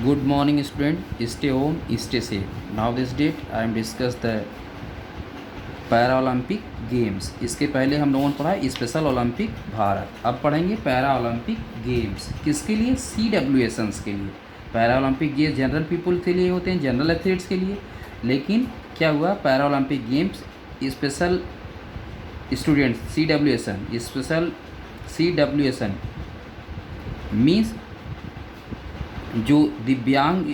Good morning, student. Stay home, stay safe. Now this date I am discuss the Paralympic games. इसके पहले हम लोगों ने पढ़ा स्पेशल ओलंपिक भारत। अब पढ़ेंगे पैरा ओलंपिक गेम्स। किसके लिए? CWSNs के लिए। Para Olympic games general people के लिए होते हैं, जनरल एथलीट्स के लिए। लेकिन क्या हुआ, para Olympic games special students CWSN, special CWSN means जो दिव्यांग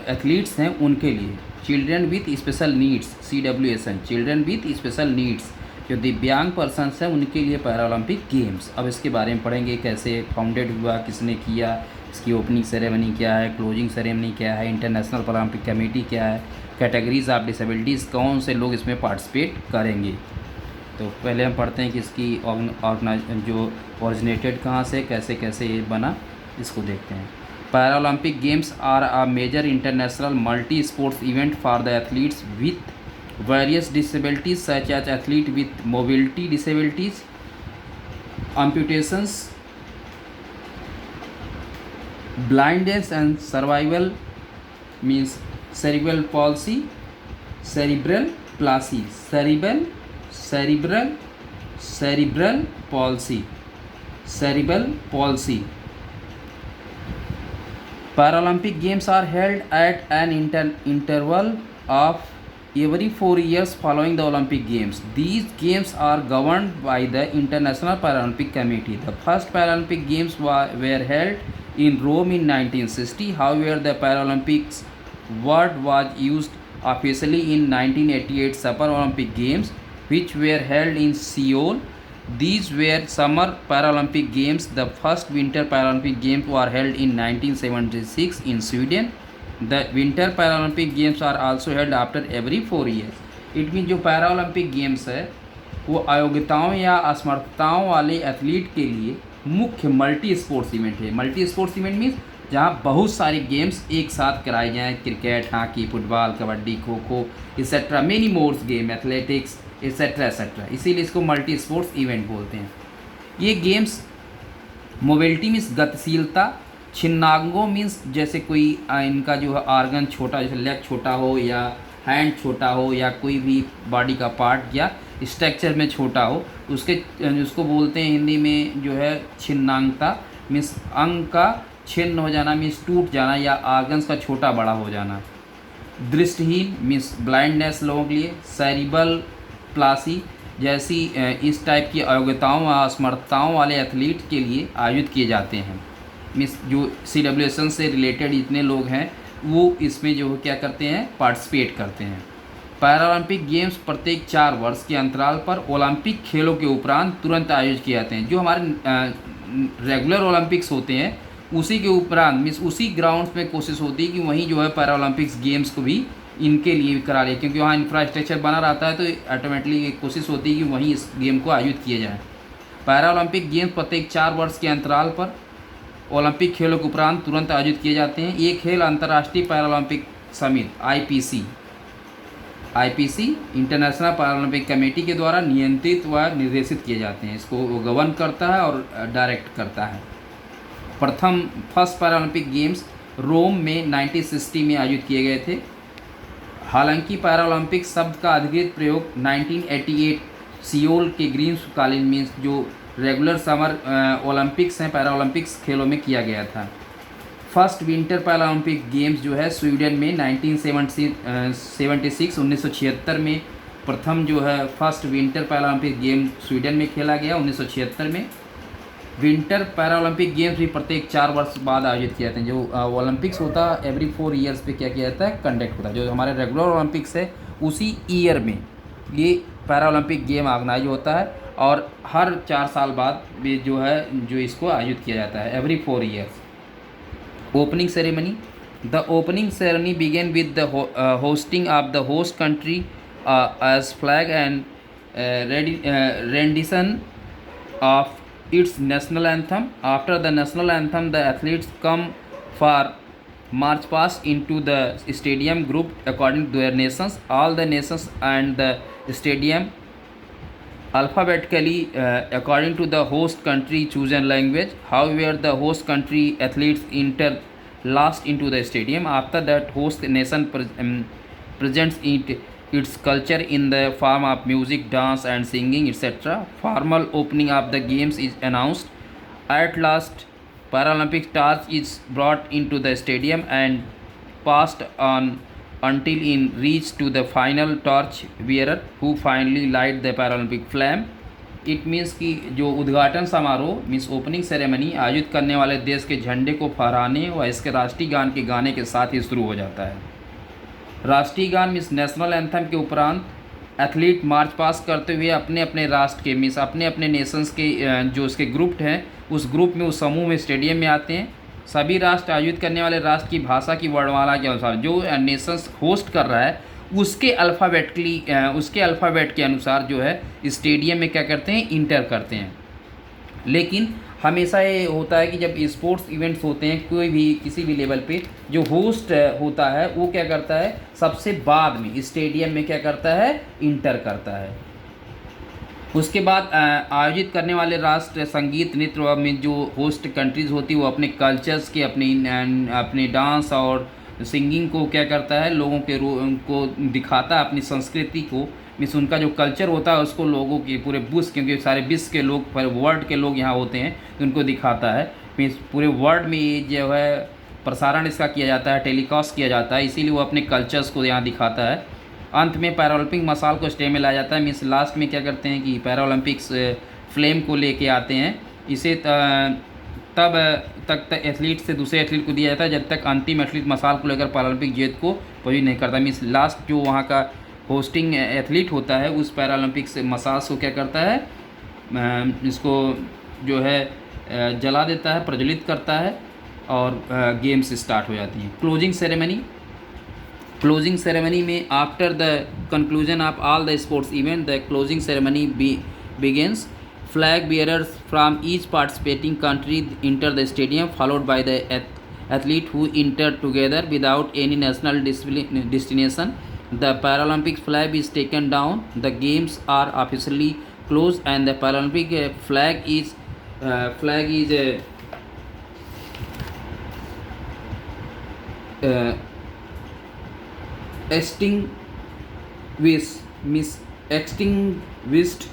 एथलीट्स हैं उनके लिए, children with special needs, CWSN children with special needs, जो दिव्यांग पर्सनस हैं उनके लिए पैरा ओलंपिक गेम्स। अब इसके बारे में पढ़ेंगे, कैसे फाउंडेड हुआ, किसने किया, इसकी ओपनिंग सेरेमनी क्या है, क्लोजिंग सेरेमनी क्या है, इंटरनेशनल ओलंपिक कमेटी क्या है, कैटेगरीज ऑफ डिसेबिलिटीज़, कौन से लोग इसमें पार्टिसिपेट करेंगे। तो पहले हम पढ़ते हैं कि इसकी जो ओरिजिनेटेड कहाँ से, कैसे कैसे ये बना, इसको देखते हैं। Paralympic Games are a major international multi-sports event for the athletes with various disabilities such as athletes with mobility disabilities, amputations, blindness and survival means cerebral palsy, cerebral palsy, cerebral palsy. Paralympic Games are held at an interval of every 4 years following the Olympic Games. These games are governed by the International Paralympic Committee. The first Paralympic Games were held in Rome in 1960. However, the Paralympics word was used officially in 1988 Super Olympic Games, which were held in Seoul. These were Summer Paralympic Games. The first Winter Paralympic Games were held in 1976 in Sweden. The Winter Paralympic Games are also held after every 4 years. It means जो Paralympic games है वो अयोग्यताओं या असमर्थताओं वाले athlete के लिए मुख्य multi sports event है। Multi sports event means जहाँ बहुत सारे गेम्स एक साथ कराए जाएँ, cricket, hockey, football, kabaddi, kho kho etcetera, many mores game, athletics etcetera etcetera, इसीलिए इसको मल्टी स्पोर्ट्स इवेंट बोलते हैं। ये गेम्स मोबिलिटी मीन्स गतिशीलता, छिन्नांगों मीन्स जैसे कोई इनका जो है आर्गन छोटा, जैसे लेग छोटा हो या हैंड छोटा हो या कोई भी बॉडी का पार्ट या स्ट्रक्चर में छोटा हो, उसको बोलते हैं हिंदी में जो है छिन्नांगता मीन्स अंग का छिन्न हो जाना, मीन्स टूट जाना या आर्गन्स का छोटा बड़ा हो जाना। दृष्टिहीन मीन्स ब्लाइंडनेस लोगों के लिए। सेरिब्रल प्लासी जैसी इस टाइप की अयोग्यताओं व असमर्थताओं वाले एथलीट के लिए आयोजित किए जाते हैं। मीन्स जो CWSN से रिलेटेड जितने लोग हैं वो इसमें जो क्या करते हैं, पार्टिसिपेट करते हैं। पैरालंपिक गेम्स प्रत्येक 4 वर्ष के अंतराल पर ओलंपिक खेलों के उपरांत तुरंत आयोजित किए जाते हैं। जो हमारे रेगुलर ओलंपिक्स होते हैं उसी के उपरांत मीन्स उसी ग्राउंड्स में कोशिश होती है कि वहीं जो है पैरालंपिक्स गेम्स को भी इनके लिए करा लिया, क्योंकि वहाँ इंफ्रास्ट्रक्चर बना रहता है तो ऑटोमेटिकली कोशिश होती है कि वहीं इस गेम को आयोजित किया जाए। पैरालंपिक गेम्स प्रत्येक 4 वर्ष के अंतराल पर ओलंपिक खेलों के उपरांत तुरंत आयोजित किए जाते हैं। ये खेल अंतर्राष्ट्रीय पैरालंपिक समिति IPC इंटरनेशनल पैरालंपिक कमेटी के द्वारा नियंत्रित व निर्देशित किए जाते हैं। इसको गवर्न करता है और डायरेक्ट करता है। फर्स्ट पैरालंपिक गेम्स रोम में 1960 में आयोजित किए गए थे। हालांकि पैरालंपिक शब्द का अधिकृत प्रयोग 1988 सियोल के ग्रीष्मकालीन मीन्स जो रेगुलर समर ओलंपिक्स हैं पैरालंपिक्स खेलों में किया गया था। फर्स्ट विंटर पैरालंपिक गेम्स जो है स्वीडन में 1976 में प्रथम जो है first winter Paralympic game Sweden में खेला गया 1976 में। विंटर पैरालंपिक गेम्स भी प्रत्येक 4 वर्ष बाद आयोजित किए जाते हैं। जो ओलंपिक्स होता है एवरी 4 ईयर्स पे क्या किया जाता है, कंडक्ट होता है। जो हमारे रेगुलर ओलंपिक्स है उसी ईयर में ये पैरालंपिक गेम ऑर्गेनाइज होता है और हर 4 साल बाद भी जो है जो इसको आयोजित किया जाता है every 4 years. Opening ceremony. The opening ceremony begin with the hosting of the host country as flag and rendition of its national anthem. After the national anthem, the athletes come for march past into the stadium grouped according to their nations. All the nations and the stadium alphabetically according to the host country chosen language. However, the host country athletes enter last into the stadium. After that, host nation presents its culture in the form of music, dance, and singing, etc. Formal opening of the games is announced. At last, Paralympic torch is brought into the stadium and passed on until in reach to the final torch bearer who finally light the Paralympic flame. It means कि जो उद्घाटन समारोह means opening ceremony आयोजित करने वाले देश के झंडे को फहराने व इसके राष्ट्रीय गान के गाने के साथ ही शुरू हो जाता है। राष्ट्रीय गान मीन्स नेशनल एंथम के उपरांत एथलीट मार्च पास करते हुए अपने अपने राष्ट्र के मीन्स अपने अपने नेशंस के जो उसके ग्रुप हैं उस ग्रुप में उस समूह में स्टेडियम में आते हैं। सभी राष्ट्र आयोजित करने वाले राष्ट्र की भाषा की वर्णमाला के अनुसार जो नेशंस होस्ट कर रहा है उसके अल्फ़ाबेट के अनुसार जो है स्टेडियम में क्या करते हैं, इंटर करते हैं। लेकिन हमेशा ये होता है कि जब स्पोर्ट्स इवेंट्स होते हैं कोई भी किसी भी लेवल पे जो होस्ट होता है वो क्या करता है, सबसे बाद में स्टेडियम में क्या करता है, इंटर करता है। उसके बाद आयोजित करने वाले राष्ट्र संगीत नृत्य में जो होस्ट कंट्रीज़ होती है वो अपने कल्चर्स के अपने डांस और सिंगिंग को क्या करता है, लोगों के को दिखाता है, अपनी संस्कृति को मीन्स उनका जो कल्चर होता है उसको लोगों के पूरे विश्व, क्योंकि सारे विश्व के लोग पूरे वर्ल्ड के लोग यहाँ होते हैं तो उनको दिखाता है। मीन्स पूरे वर्ल्ड में ये जो है प्रसारण इसका किया जाता है, टेलीकास्ट किया जाता है, इसीलिए वो अपने कल्चर्स को यहाँ दिखाता है। अंत में पैरालंपिक मसाल को स्टेज में लाया जाता है। मीन्स लास्ट में क्या करते हैं कि पैरालंपिक्स फ्लेम को लेके आते हैं। इसे तब तक एथलीट से दूसरे एथलीट को दिया जाता है जब तक अंतिम एथलीट मसाल को लेकर पैरालंपिक जीत को पहुँच नहीं करता। मीन्स लास्ट जो वहाँ का होस्टिंग एथलीट होता है उस पैरालंपिक से मसाल को क्या करता है, इसको जो है जला देता है, प्रज्वलित करता है और गेम्स स्टार्ट हो जाती हैं। क्लोजिंग सेरेमनी में after the conclusion of all the sports event the closing ceremony begins. Flag bearers from each participating country enter the stadium followed by the athlete who enter together without any national destination. The Paralympic flag is taken down. The games are officially closed and the Paralympic flag is extinguished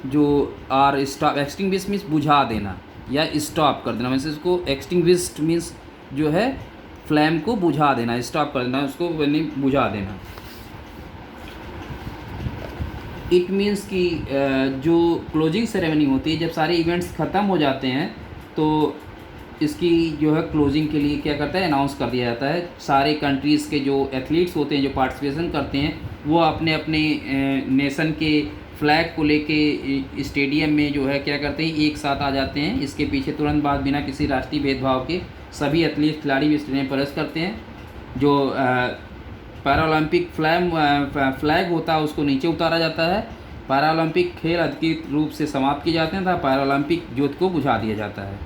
जो are stop, extinguish means बुझा देना या stop कर देना। वैसे इसको extinguished means जो है फ्लेम को बुझा देना, स्टॉप कर देना, उसको नहीं बुझा देना। इट मीन्स कि जो क्लोजिंग सेरेमनी होती है जब सारे इवेंट्स ख़त्म हो जाते हैं तो इसकी जो है क्लोजिंग के लिए क्या करता है, अनाउंस कर दिया जाता है। सारे कंट्रीज़ के जो एथलीट्स होते हैं जो पार्टिसिपेशन करते हैं वो अपने अपने नेशन के फ्लैग को लेके स्टेडियम में जो है क्या करते हैं, एक साथ आ जाते हैं। इसके पीछे तुरंत बाद बिना किसी राष्ट्रीय भेदभाव के सभी एथलीट खिलाड़ी भी स्टेडियम प्रवेश करते हैं। जो पैरालंपिक फ्लैग होता है उसको नीचे उतारा जाता है। पैरालंपिक खेल अधिकृत रूप से समाप्त किए जाते हैं तथा पैरालंपिक ज्योत को बुझा दिया जाता है।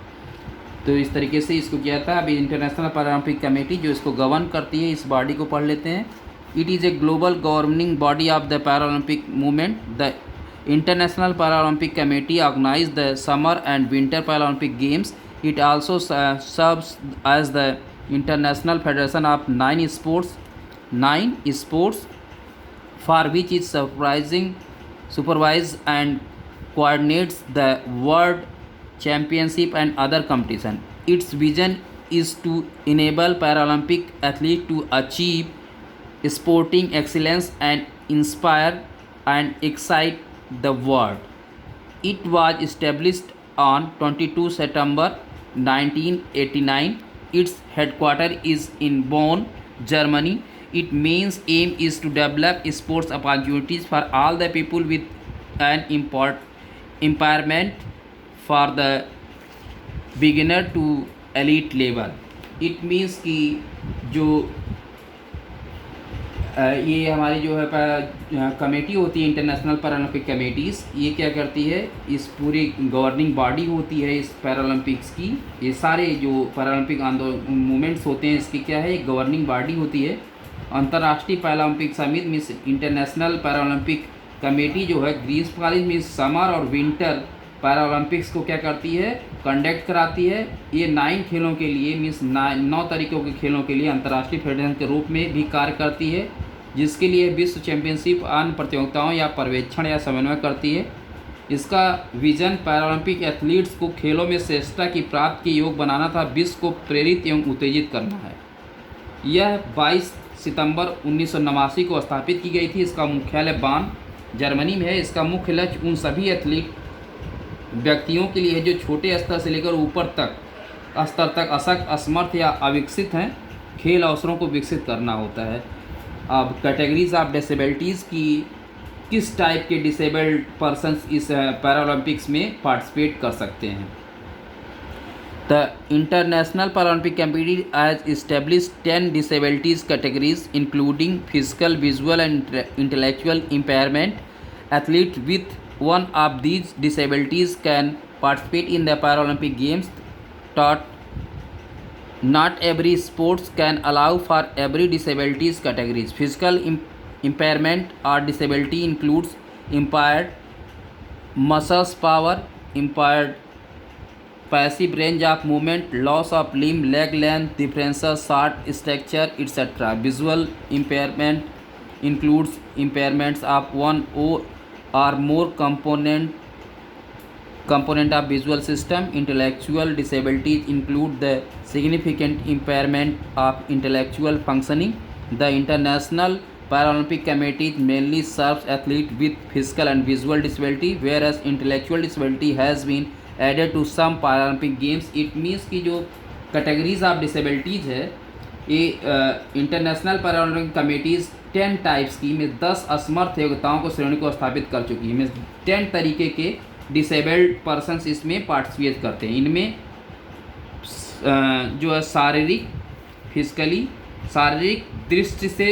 तो इस तरीके से इसको किया था। अभी इंटरनेशनल पैरालंपिक कमेटी जो इसको गवर्न करती है, इस बॉडी को पढ़ लेते हैं। It is a global governing body of the Paralympic movement. The International Paralympic Committee organizes the Summer and Winter Paralympic Games. It also serves as the International Federation of nine sports for which it supervises and coordinates the World Championship and other competition. Its vision is to enable Paralympic athletes to achieve sporting excellence and inspire and excite the world. It was established on 22 September 1989. Its headquarters is in Bonn, Germany. Its main aim is to develop sports opportunities for all the people with an impairment for the beginner to elite level. It means कि जो ये हमारी जो है committee होती है international Paralympic committees, ये क्या करती है, इस पूरी गवर्निंग बॉडी होती है इस पैरालंपिक्स की। ये सारे जो पैरालंपिक मूवमेंट्स होते हैं इसकी क्या है, एक गवर्निंग बॉडी होती है। अंतर्राष्ट्रीय पैरालंपिक समिति मीन्स इंटरनेशनल पैरालंपिक कमेटी जो है ग्रीष्मकालीन मीन्स समर और विंटर पैरा ओलंपिक्स को क्या करती है, कंडक्ट कराती है। ये 9 खेलों के लिए मीन्स 9 तरीक़ों के खेलों के लिए अंतर्राष्ट्रीय फेडरेशन के रूप में भी कार्य करती है, जिसके लिए विश्व चैंपियनशिप अन्य प्रतियोगिताओं या पर्यवेक्षण या समन्वय करती है। इसका विजन पैरालंपिक एथलीट्स को खेलों में श्रेष्ठता की प्राप्ति के योग बनाना था, विश्व को प्रेरित एवं उत्तेजित करना है। यह 22 सितंबर 1989 को स्थापित की गई थी। इसका मुख्यालय बान जर्मनी में है। इसका मुख्य लक्ष्य उन सभी एथलीट व्यक्तियों के लिए है जो छोटे स्तर से लेकर ऊपर स्तर तक अशक्त, असमर्थ या अविकसित हैं। खेल अवसरों को विकसित करना होता है। अब कैटेगरीज ऑफ डिसेबिलिटीज़ की किस टाइप के डिसेबल्ड पर्सन्स इस पैरालंपिक्स में पार्टिसिपेट कर सकते हैं। The international Paralympic committee has established 10 disabilities categories including physical, visual and intellectual impairment. Athlete with one of these disabilities can participate in the Paralympic Games. Not every sports can allow for every disabilities categories. Physical impairment or disability includes impaired muscles power, impaired passive range of movement, loss of limb, leg length, differences, short stature, etc. Visual impairment includes impairments of one or more component of visual system. Intellectual disabilities include the significant impairment of intellectual functioning. The International Paralympic Committee mainly serves athletes with physical and visual disability, whereas intellectual disability has been added to some Paralympic games. It means कि जो categories of disabilities है ये international Paralympic committees 10 types की में 10 असमर्थ योग्यताओं को श्रेणी को स्थापित कर चुकी है। मीन्स 10 तरीके के डिसेबल्ड पर्सन्स इसमें पार्टिसिपेट करते हैं। इनमें जो है फिजिकली शारीरिक दृष्टि से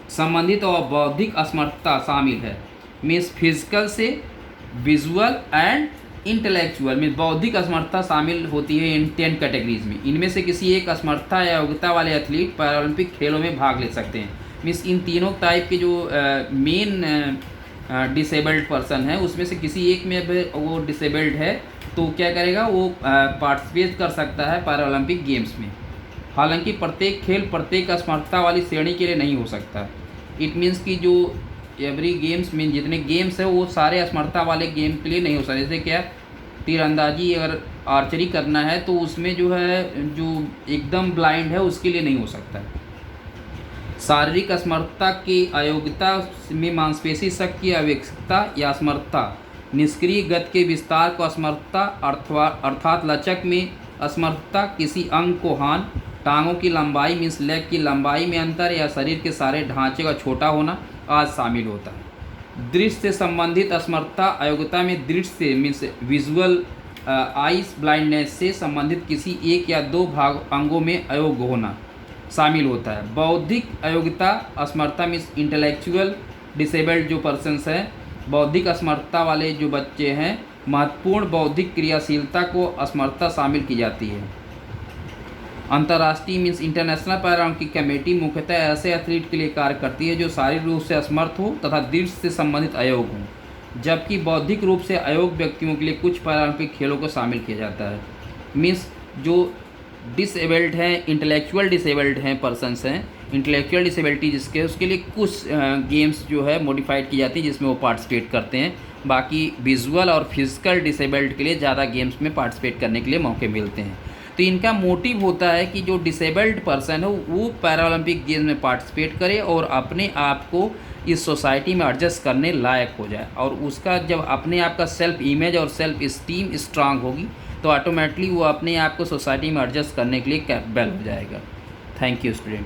संबंधित और बौद्धिक असमर्थता शामिल है। मीन्स फिजिकल से विजुअल एंड इंटेलेक्चुअल में बौद्धिक असमर्थता शामिल होती है इन 10 कैटेगरीज में। इनमें से किसी एक असमर्थता या योग्यता वाले एथलीट पैरालंपिक खेलों में भाग ले सकते हैं। मीन्स इन तीनों टाइप के जो मेन डिसेबल्ड पर्सन है उसमें से किसी एक में वो डिसेबल्ड है तो क्या करेगा, वो पार्टिसिपेट कर सकता है पैरालंपिक गेम्स में। हालांकि प्रत्येक खेल प्रत्येक असमर्थता वाली श्रेणी के लिए नहीं हो सकता। इट मीन्स कि जो एवरी गेम्स में जितने गेम्स है वो सारे असमर्थता वाले गेम के लिए नहीं हो सकते। जैसे क्या तीरंदाजी अगर आर्चरी करना है तो उसमें जो है जो एकदम ब्लाइंड है उसके लिए नहीं हो सकता। शारीरिक असमर्थता की अयोग्यता में मांसपेशी शक्ति की अविकसितता या असमर्थता, निष्क्रिय गति के विस्तार को असमर्थता अर्थात लचक में असमर्थता, किसी अंग को हानि, टांगों की लंबाई मीन्स लेग की लंबाई में अंतर या शरीर के सारे ढांचे का छोटा होना आज शामिल होता है। दृष्टि से संबंधित असमर्थता अयोग्यता में दृष्टि से मीन्स विजुअल आइस ब्लाइंडनेस से संबंधित किसी एक या दो अंगों में अयोग्य होना शामिल होता है। बौद्धिक अयोग्यता असमर्थता मीन्स इंटेलेक्चुअल डिसेबल्ड जो पर्सन्स हैं, बौद्धिक असमर्थता वाले जो बच्चे हैं, महत्वपूर्ण बौद्धिक क्रियाशीलता को असमर्थता शामिल की जाती है। अंतर्राष्ट्रीय मीन्स इंटरनेशनल पैरालंपिक कमेटी मुख्यतः ऐसे एथलीट के लिए कार्य करती है जो शारीरिक रूप से असमर्थ हो तथा दृष्टि से संबंधित अयोग्य हो, जबकि बौद्धिक रूप से अयोग्य व्यक्तियों के लिए कुछ पैरालंपिक खेलों को शामिल किया जाता है। मीन्स जो डिसेबल्ड हैं, इंटेलेक्चुअल डिसेबल्ड हैं पर्सन्स हैं, इंटेलेक्चुअल डिसेबिलिटी जिसके उसके लिए कुछ गेम्स जो है मॉडिफाइड की जाती है जिसमें वो पार्टिसिपेट करते हैं। बाकी विजुअल और फिजिकल डिसेबल्ड के लिए ज़्यादा गेम्स में पार्टिसिपेट करने के लिए मौके मिलते हैं। तो इनका मोटिव होता है कि जो डिसेबल्ड पर्सन है वो पैरालंपिक गेम्स में पार्टिसिपेट करे और अपने आप को इस सोसाइटी में एडजस्ट करने लायक हो जाए, और उसका जब अपने आप का सेल्फ इमेज और सेल्फ इस्टीम स्ट्रांग होगी तो ऑटोमेटिकली वो अपने आप को सोसाइटी में एडजस्ट करने के लिए कैपेबल हो जाएगा। Thank you student.